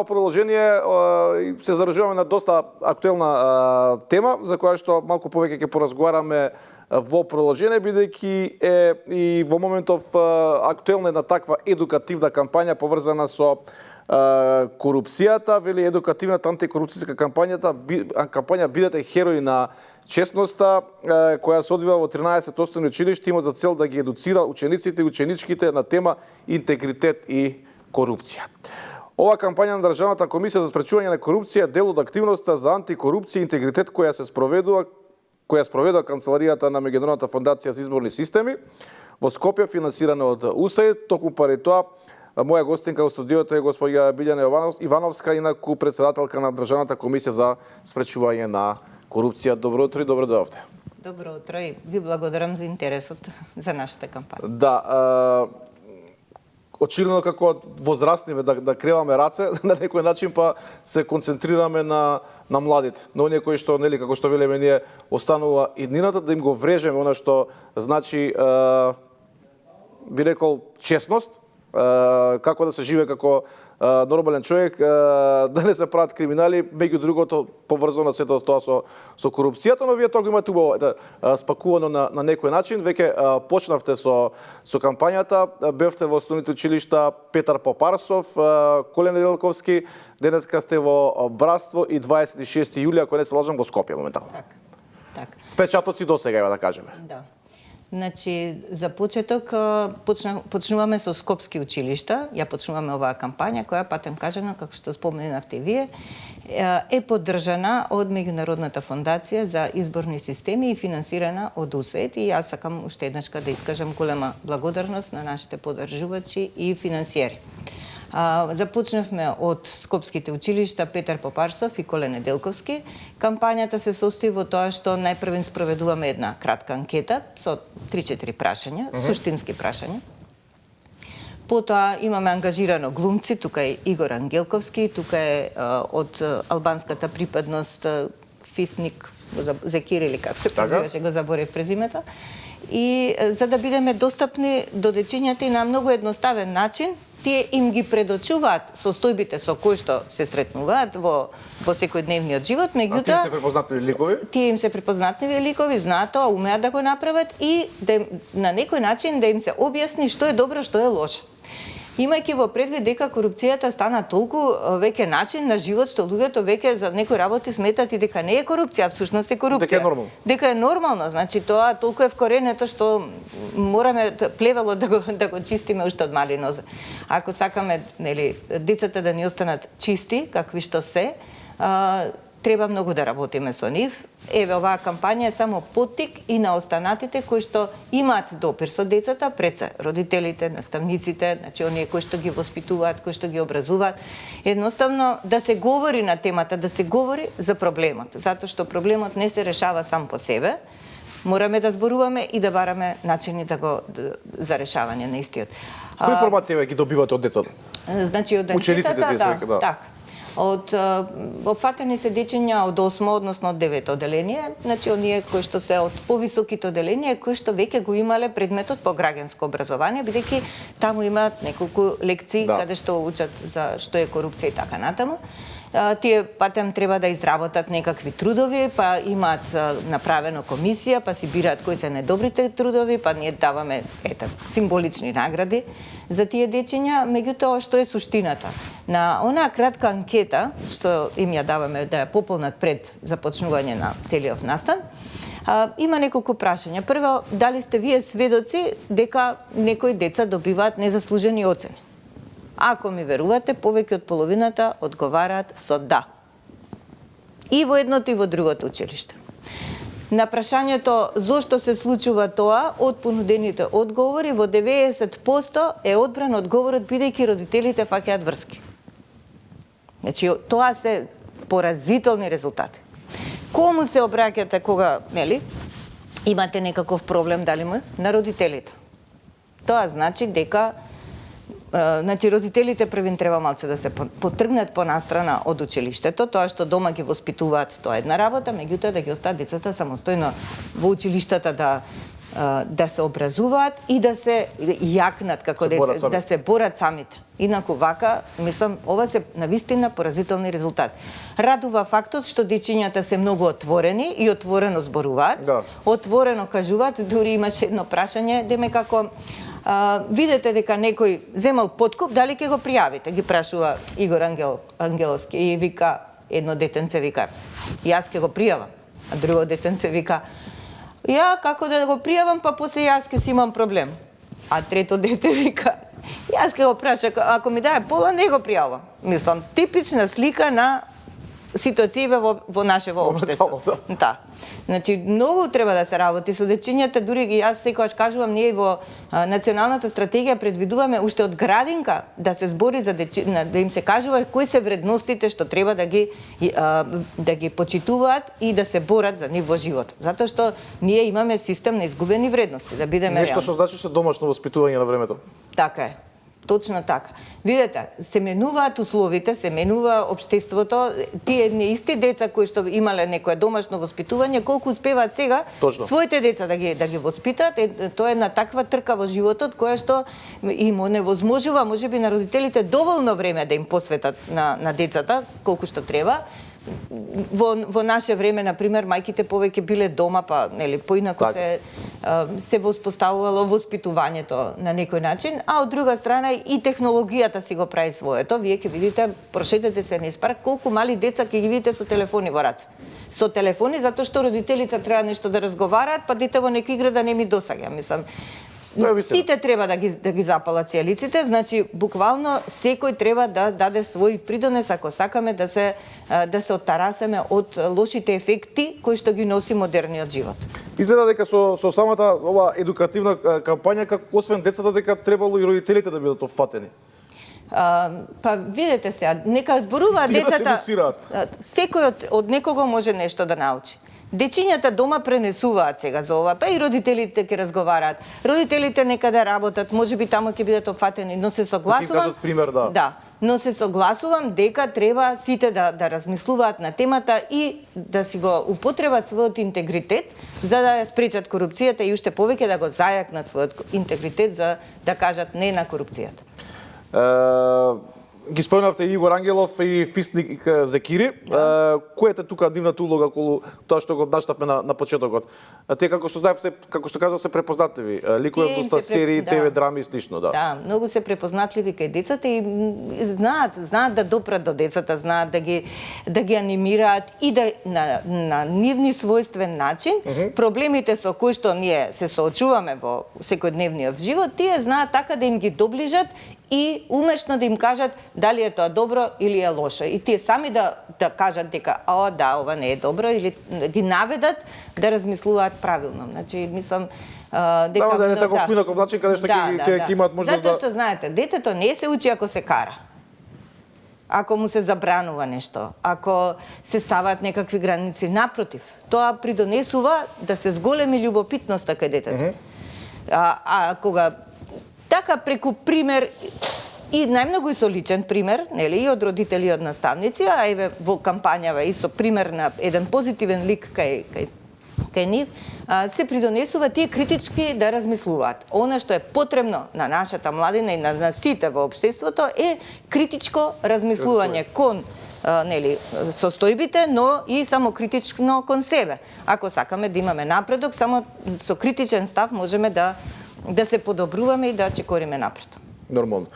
во продолжение се задржуваме на доста актуелна тема, за која што малку повеќе ќе поразговараме во продолжение, бидејќи е и во моментов актуелна една таква едукативна кампања поврзана со корупцијата, вели едукативната антикорупцијска кампања Бидете херои на честноста, која се одвива во 13 основни училишта, има за цел да ги едуцира учениците и ученичките на тема интегритет и корупција. Ова кампања на Државната комисија за спречување на корупција е дел од активноста за антикорупција и интегритет која спроведува Канцеларијата на Меѓународната фондација за изборни системи во Скопје, финансирана од УСАИД. Токму пари тоа, моја гостинка во студиото е господја Билјана Ивановска, инаку председателка на Државната комисија за спречување на корупција. Добро утро и добро дојдовте. Добро утро и ви благодарам за интересот за нашата кампања. Да, очигледно како возрастниве да креваме раце, на некој начин па се концентрираме на младите. Но оние кои што, нели, како што велеме ние, останува иднината, да им го врежеме она што значи, би рекол, честност, како да се живее како нормален човек, да не се прават криминали, меѓу другото поврзано сето тоа со корупцијата, но вие тоа го имате убаво спакувано на некој начин. Веќе почнавте со кампањата, бевте во основните училишта Петар Попарсов, Коле Неделковски, денеска сте во Братство и 26 јули, ако не се лажам, во Скопје моментално. Так. Впечатоци досега, да кажеме. Да. Значи, за почеток почнуваме со скопски училишта. Ја почнуваме оваа кампања која, патем кажано, како што споменавте вие, е поддржана од Меѓународната фондација за изборни системи и финансирана од УСАИД. И јас сакам уште еднашка да искажам голема благодарност на нашите поддржувачи и финансиери. Започнавме од скопските училишта Петар Попарсов и Коле Неделковски. Кампањата се состои во тоа што најпрво спроведуваме една кратка анкета со 3-4 прашања, суштински прашања. Потоа имаме ангажирано глумци, тука е Игор Ангелковски, тука е од албанската припадност Фисник Зекир или како се презиваше, го заборев презимето. И за да бидеме достапни до дечињата и на многу едноставен начин, тие им ги предочуваат состојбите со кои што се сретнуваат во секојдневниот живот, меѓутоа тие им се препознатливи ликови? Тие им се препознатливи ликови, знаат тоа, умеат да го направат и на некој начин да им се објасни што е добро, што е лошо. Имајќи во предвид дека корупцијата стана толку веќе начин на живот, што луѓето веќе за некои работи сметат и дека не е корупција, всушност е корупција. Дека е нормално. Дека е нормално, значи тоа толку е вкоренето што мораме плевело да го чистиме уште од мали нозе. Ако сакаме, нели, децата да ни останат чисти, какви што се, треба многу да работиме со нив. Еве, оваа кампања е само поттик и на останатите кои што имаат допир со децата, пред се родителите, наставниците, значи оние кои што ги воспитуваат, кои што ги образуваат. Едноставно да се говори на темата, да се говори за проблемот, затоа што проблемот не се решава сам по себе. Мораме да зборуваме и да бараме начини за решавање на истиот. Кои информации ги добивате од децата? Значи од учениците, да. Така. Од опфатени се дечиња од 8, односно од 9 оделение, значи оние кои што се од повисоките оделенија, кои што веќе го имале предметот по граѓанско образование, бидејќи таму имаат неколку лекции каде што учат за што е корупција и така натаму. Тие патем треба да изработат некакви трудови, па имаат направено комисија, па си бираат кои се најдобрите трудови, па ние даваме символични награди за тие дечиња. Меѓутоа, што е суштината? На онаа кратка анкета, што им ја даваме да ја пополнат пред започнување на целиот настан, има неколку прашања. Прво, дали сте вие сведоци дека некои деца добиваат незаслужени оцени? Ако ми верувате, повеќе од половината одговараат со да. И во едното и во другото училиште. На прашањето зошто се случува тоа, од понудените одговори во 90% е одбран одговорот бидејќи родителите фаќаат врски. Значи, тоа се поразителни резултати. Кому се обраќате кога, нели, имате некаков проблем, дали му на родителите? Тоа значи дека родителите првин треба малце да се потргнат понастрана од училиштето, тоа што дома ги воспитуваат, тоа е една работа, меѓутоа да ги остават децата самостојно во училиштата да да се образуваат и да се јакнат како деца, да се борат самите. Инаку вака, мислам, ова се навистина поразителни резултати. Радува фактот што дечињата се многу отворени и отворено зборуваат, отворено кажуваат, дури имаше едно прашање, деме како видете дека некој земал подкуп, дали ќе го пријавите? Ги прашува Игор Ангеловски и вика, едно детенце вика, јас ќе го пријавам, а друго детенце вика, ја како да го пријавам, па после јас ќе си имам проблем. А трето дете вика, јас ќе го праша, ако ми даде пола, не го пријавам. Мислам, типична слика на ситуацијава во нашево општество. Да. Значи, многу треба да се работи со дечињата, дури и јас секогаш кажувам, ние во националната стратегија предвидуваме уште од градинка да се збори за да им се кажува кои се вредностите што треба да ги почитуваат и да се борат за нив во живот. Затоа што ние имаме систем на изгубени вредности, да бидеме реални. Нешто што значи домашно воспитување на времето. Така е. Точно така. Видете, се менуваат условите, се менува општеството, тие едни исти деца кои што имале некое домашно воспитување, колку успеваат сега своите деца да ги воспитаат, тоа е една таква трка во животот која што им невозможува можеби на родителите доволно време да им посветат на децата колку што треба. Во наше време, на пример, мајките повеќе биле дома, па нели поинаку се воспоставувало воспитувањето на некој начин, а од друга страна и технологијата си го прави своето. Вие ќе видите, прошетете се низ парк, колку мали деца ќе ги видите со телефони во раце. Со телефони затоа што родителите треба нешто да разговараат, па дете во некоја игра да не ми досаѓа, мислам. Сите треба да ги запалат сијалиците, значи буквално секој треба да даде свој придонес ако сакаме да се оттарасеме од лошите ефекти кои што ги носи модерниот живот. Изгледа дека со самата ова едукативна кампања, освен децата, дека требало и родителите да бидат опфатени. Па видете сега, нека зборуваат децата. Секој од некого може нешто да научи. Дечињата дома пренесуваат сега за ова, па и родителите ќе разговараат. Родителите нека да работат, можеби таму ќе бидат опфатени, но се согласувам. Ти кажат пример, да. Да, но се согласувам дека треба сите да размислуваат на темата и да си го употребат својот интегритет за да ја спречат корупцијата и уште повеќе да го зајакнат својот интегритет за да кажат не на корупцијата. Ги спомнавте Игор Ангелов и Фисник Зекири. Која е тука дивната улога околу тоа што го начнавме на почетокот? Те како што знаев како што кажав се препознатливи. Ликови од доста серии, ТВ драми и слично, да. Да, многу се препознатливи кај децата и знаат да допрат до децата, знаат да ги анимираат и да на нивни својствен начин проблемите со кои што ние се соочуваме во секојдневниот живот, тие знаат така да им ги доближат и умешно да им кажат дали е тоа добро или е лошо. И тие сами да кажат дека ова не е добро или ги наведат да размислуваат правилно. Значи, мислам дека да не така впинаков начин каде што ќе имаат можност Затоа што знаете, детето не се учи ако се кара. Ако му се забранува нешто, ако се ставаат некакви граници, напротив, тоа придонесува да се зголеми љубопитноста кај детето. А кога така преку пример и најмногу и со личен пример, нели, и од родители и од наставници, а еве во кампањава и со пример на еден позитивен лик кај нив, се придонесува тие критички да размислуваат. Она што е потребно на нашата младина и на сите во општеството е критичко размислување кон нели состојбите, но и самокритично кон себе. Ако сакаме да имаме напредок, само со критичен став можеме да се подобруваме и да чекориме напред. Нормално.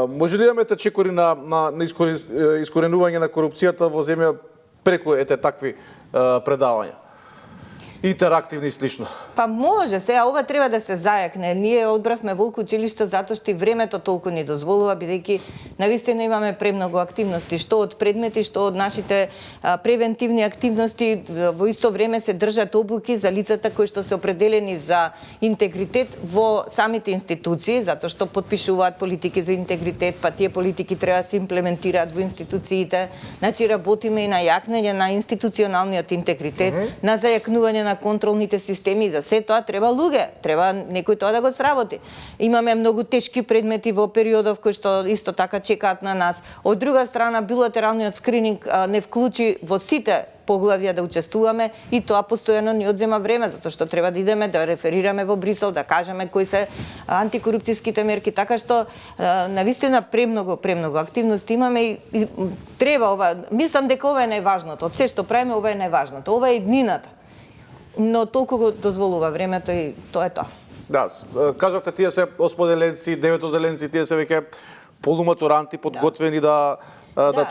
Може да имаме чекори на искоренување на корупцијата во земја преку такви предавања? Интерактивни и слично. Па може, сега ова треба да се зајакне. Ние одбравме Волку училиште затоа што и времето толку ни дозволува, бидејќи навистина имаме премногу активности, што од предмети, што од нашите превентивни активности. Во исто време се држат обуки за лицата кои што се определени за интегритет во самите институции, затоа што потпишуваат политики за интегритет, па тие политики треба да се имплементираат во институциите. Значи работиме и на јакнење на институционалниот интегритет, на зајакнување на на контролните системи, за се тоа треба луѓе, треба некој тоа да го сработи. Имаме многу тешки предмети во периодов кои што исто така чекаат на нас. Од друга страна, билатералниот скрининг не вклучи во сите поглавја да учествуваме и тоа постојано ни одзема време, затоа што треба да идеме да реферираме во Брисел, да кажеме кои се антикорупцијските мерки, така што навистина премногу активности имаме и треба ова, мислам дека ова е најважното, од се што правиме ова е најважното, ова е иднината. Но толку го дозволува времето и тоа е тоа. Да, кажавте тие се осподеленци, деветоделенци, тие се веќе полуматуранти подготвени да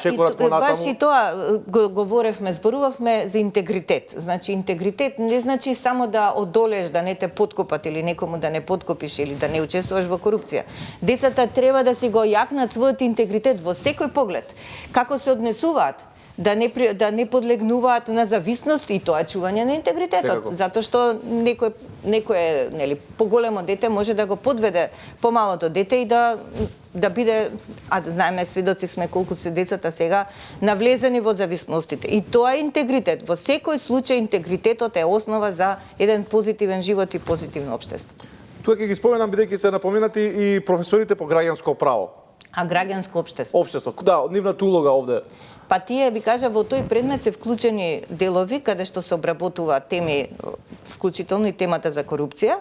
чекорат понатаму. Баш и тоа го говоревме, зборувавме за интегритет. Значи интегритет не значи само да одолеш, да не те подкопат или некому да не подкопиш или да не учествуваш во корупција. Децата треба да си го јакнат својот интегритет во секој поглед. Како се однесуваат, да не подлегнуваат на зависност и тоа чување на интегритетот, затоа што некое нели поголемо дете може да го подведе помалото дете и да биде, а знаеме, сведоци сме колку се децата сега навлезени во зависностите. И тоа е интегритет. Во секој случај интегритетот е основа за еден позитивен живот и позитивно општество. Тука ќе ги споменам бидејќи се напоминати и професорите по граѓанско право. А граѓанско општество? Општество. Да, нивната улога овде. Па тие, ви кажа, во тој предмет се вклучени делови каде што се обработува теми, вклучително и темата за корупција,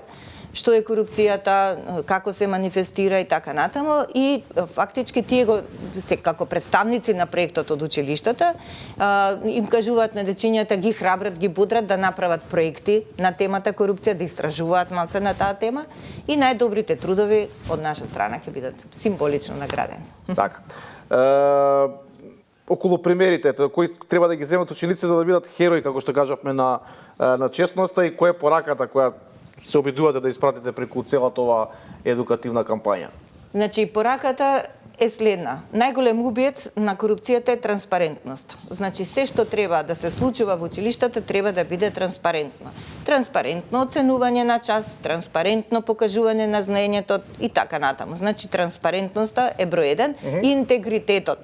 што е корупцијата, како се манифестира и така натаму, и фактички тие го се како представници на проектот од училиштата им кажуваат на дечињата, ги храбрат, ги будрат да направат проекти на темата корупција, да истражуваат малце на таа тема и најдобрите трудови од наша страна ќе бидат символично наградени. Така. Околу примерите, кои треба да ги земат ученици за да бидат херои, како што кажавме на честноста, и која е пораката која се обидувате да испратите преку целата ова едукативна кампања? Значи, пораката е следна. Најголем убиец на корупцијата е транспарентност. Значи, се што треба да се случува во училиштата треба да биде транспарентно. Транспарентно оценување на час, транспарентно покажување на знаењето и така натаму. Значи, транспарентноста е број 1, интегритетот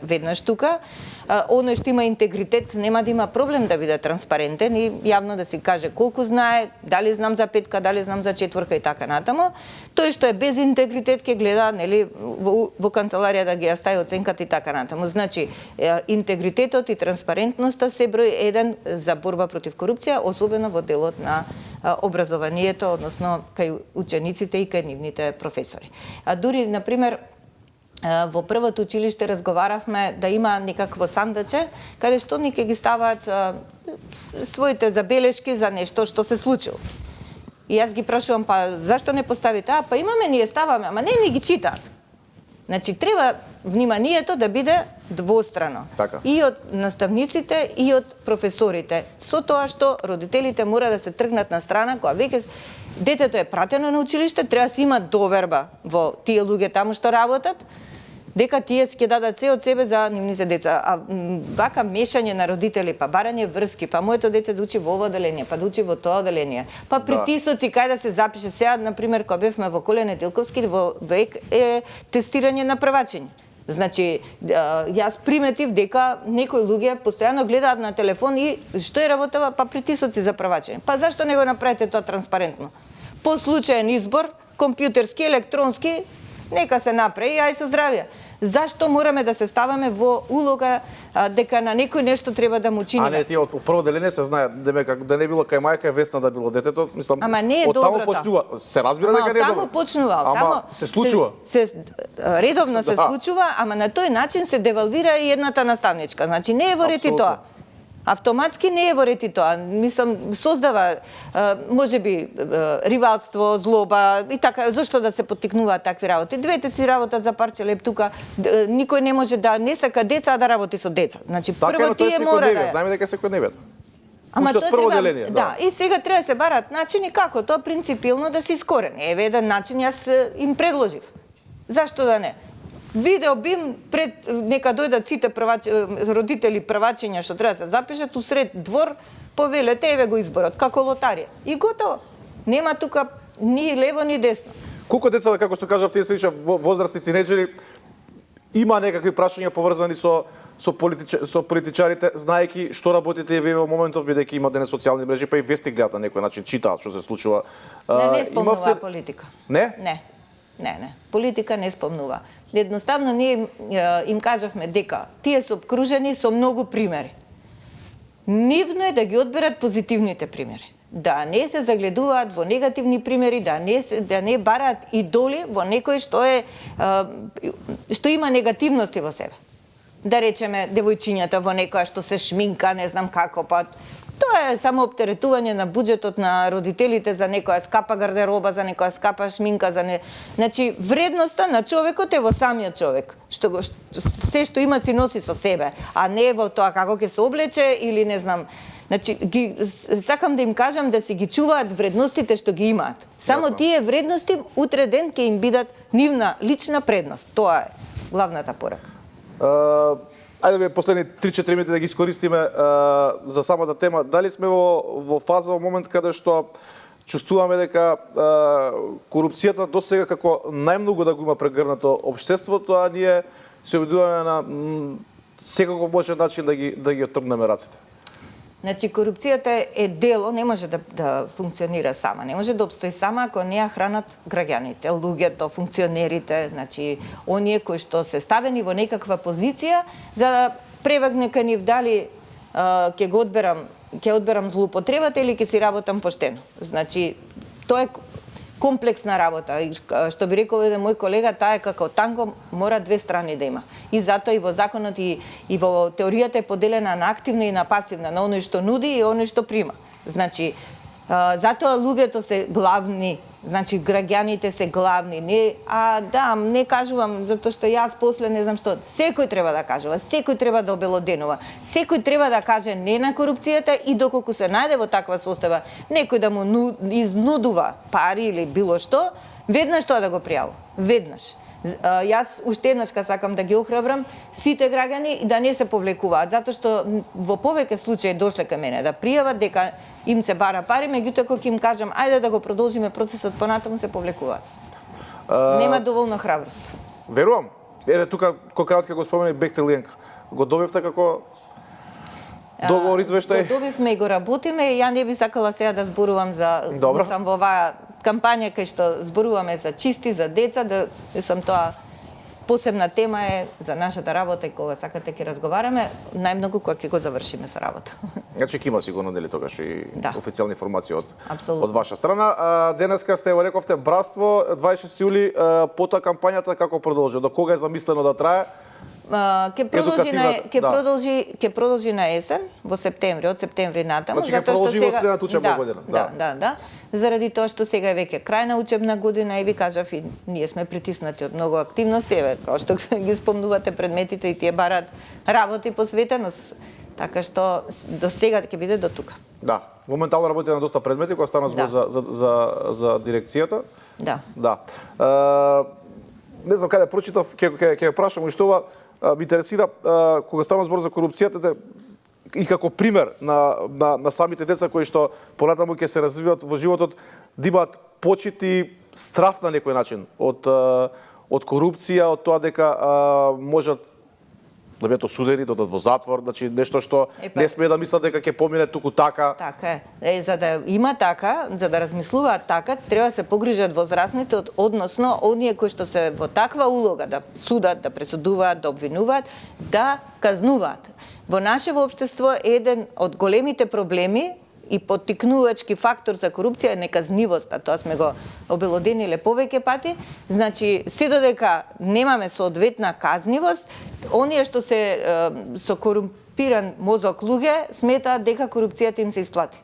веднаш тука. Оној што има интегритет нема да има проблем да биде транспарентен и јавно да си каже колку знае, дали знам за петка, дали знам за четворка и така натаму. Тој што е без интегритет ќе гледа нели во канцеларија да ги ја стави оценката и така натаму. Значи интегритетот и транспарентноста се број 1 за борба против корупција, особено во делот на образованието, односно кај учениците и кај нивните професори. Дури на пример во првото училиште разговаравме да има некакво сандаче каде што ни ќе ги ставаат своите забелешки за нешто што се случило. И јас ги прашувам, па зашто не поставите? Па имаме, ние ставаме, ама не ни ги читаат. Значи треба вниманието да биде двострано. Така. И од наставниците и од професорите. Со тоа што родителите мора да се тргнат на страна кога веќе детето е пратено на училиште, треба да се има доверба во тие луѓе таму што работат, дека тие ќе дадат се од себе за нивните деца. А вака мешање на родители, па барање врски, па моето дете да учи во ова оделение, па да учи во тоа оделение, па притисоци кај да се запише. Сега, например, кога бевме во Коле Неделковски, во ВЕК е тестирање на првачење. Значи, јас приметив дека некои луѓе постојано гледаат на телефон и што е работава, па притисоци за првачење. Па зашто не го направите тоа транспарентно? По случаен избор, компјутерски, електронски, нека се направи, ај со здравје. Зашто мораме да се ставаме во улога дека на некој нешто треба да му чиниме? А не, тие од прво деление се знае, да не било кај мајка, Весна да било детето, мислам. Ама не е добро тоа. Почнува, се разбира дека не е добро. Таму почнува, ама се случува. Редовно се случува, ама на тој начин се девалвира и едната наставничка. Значи не е во ред и тоа. Автоматски не е во ред и тоа. Мислам, создава можеби ривалство, злоба и така, зошто да се поттикнуваат такви работи? Двете си работат за парче леп тука, никој не може да не сака деца, а да работи со деца. Значи прво тие мора да. Знаеме дека секој не бе. Ама тоа треба, деление, да, и сега треба да се барат начини како тоа принципилно да се искорени. Еве еден начин јас им предложив. Зашто да не? Видео бим пред нека дојдат сите родители првачиња што треба да се запишат усред двор, повелете еве го изборот како лотарија. И готово. Нема тука ни лево ни десно. Колку деца, како што кажав, тие се више возрастни тинеџери, има некакви прашања поврзани со со политичарите, знаеки што работите и вие во моментов, бидејќи има денес социјални мрежи, па и вестник гледат на некој начин, читаат што се случува. Не спомнува политика. Не? Не. Политика не спомнува. Едноставно ние им кажавме дека тие се обкружени со многу примери. Нивно е да ги одберат позитивните примери. Да не се загледуваат во негативни примери, да не бараат идоли во некој што има негативности во себе. Да речеме девојчињата во некоја што се шминка, не знам како, па тоа е само оптеретување на буџетот на родителите за некоја скапа гардероба, за некоја скапа шминка, Значи, вредноста на човекот е во самиот човек. Се што има си носи со себе, а не во тоа како ќе се облече или не знам. Значи, сакам да им кажам да си ги чуваат вредностите што ги имаат. Само тие вредности утре ден ќе им бидат нивна лична предност. Тоа е главната порака. Ајде вие последни 3-4 минути да ги искористиме за самата тема. Дали сме во фаза, во момент каде што чувствуваме дека корупцијата досега како најмногу да го има прегрнато општеството, а ние се обидуваме на секаков можен начин да ги отргнеме раците? Значи, корупцијата е дело, не може да функционира сама, не може да обстои сама ако не ја хранат граѓаните, луѓето, функционерите, значи, оние кои што се ставени во некаква позиција за да превагне кај нив дали ќе одберам злоупотребата или ќе си работам поштено. Значи, тоа е комплексна работа. Што би рекол еден мој колега, таа е како танго, мора две страни да има. И затоа и во законот и во теоријата е поделена на активна и на пасивна, на оној што нуди и оној што прима. Значи, затоа луѓето се главни, значи граѓаните се главни. Не кажувам затоа што јас после не знам што. Секој треба да кажува, секој треба да обелоденува, секој треба да каже не на корупцијата и доколку се најде во таква состојба, некој да му изнудува пари или било што, веднаш тоа да го пријавува. Веднаш. Јас уште еднаш сакам да ги охрабрам сите граѓани и да не се повлекуваат, затоа што во повеќе случаи дошле кај мене да пријават дека им се бара пари, меѓутоа кога им кажам ајде да го продолжиме процесот понатаму, се повлекуваат. Нема доволно храброст. Верувам. Еве тука кратко го спомени Бехтел Ленка. Го добивте како договор извештај? Го добивме и го работиме. Ја не би сакала сега да зборувам Добро. сам во оваа кампања кај што зборуваме за чисти, за деца, да сам тоа посебна тема е за нашата работа и кога сакате ќе разговараме, најмногу кога ќе го завршиме со работа. Значи ќе има сигурно дали тогаш и официјални информации од ваша страна. Денеска сте го рековте братство 26 јули, потоа кампањата како продолжи? До кога е замислено да трае? Ќе продолжи на есен, во септември, од септември натаму, затоа што продолжи во следната учебна година. Да. Заради тоа што сега е веќе крај на учебна година и ви кажав и ние сме притиснати од многу активности, еве како што ги спомнувате предметите и тие бараат работи посветеност. Така што до сега ќе биде до тука. Да, моментално работите на доста предмети кога стана збор за дирекцијата. Да. Не знам каде прочитав, ќе прашам уште ова. Ме интересира кога стана збор за корупцијата и како пример на самите деца кои што понатаму ќе се развиваат во животот, да имаат почит и страф на некој начин од корупција, од тоа дека можат да бидат осудени, да одат во затвор, значи нешто што не смее да мислат дека ќе помине туку така. Така е. За да има така, за да размислуваат така, треба да се погрижат возрастните, односно оние кои што се во таква улога да судат, да пресудуваат, да обвинуваат, да казнуваат. Во нашето општество еден од големите проблеми и поттикнувачки фактор за корупција е неказнивоста. Тоа сме го обелодениле повеќе пати. Значи, се додека немаме соодветна казнивост, оние што се со корумпиран мозок луѓе сметаат дека корупцијата им се исплати.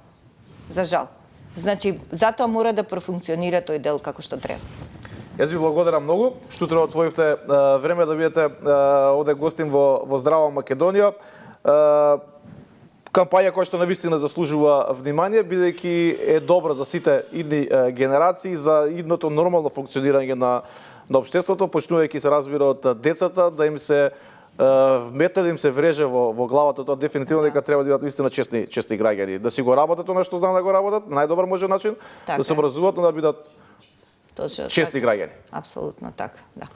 За жал. Значи, затоа мора да профункционира тој дел како што треба. Јас ви благодарам многу што отвоивте време да бидете овде гостин во Здрава Македонија. Кампања која што навистина заслужува внимание, бидејќи е добра за сите идни генерации, за идното нормално функционирање на општеството, почнувајќи се разбира од децата, да им се вметне, да им се вреже во главата тоа дефинитивно дека треба да бидат вистина честни граѓани, да си го работат она што знаат да го работат, најдобар можен начин, да се образуваат, но да бидат честни граѓани. Апсолутно така, да.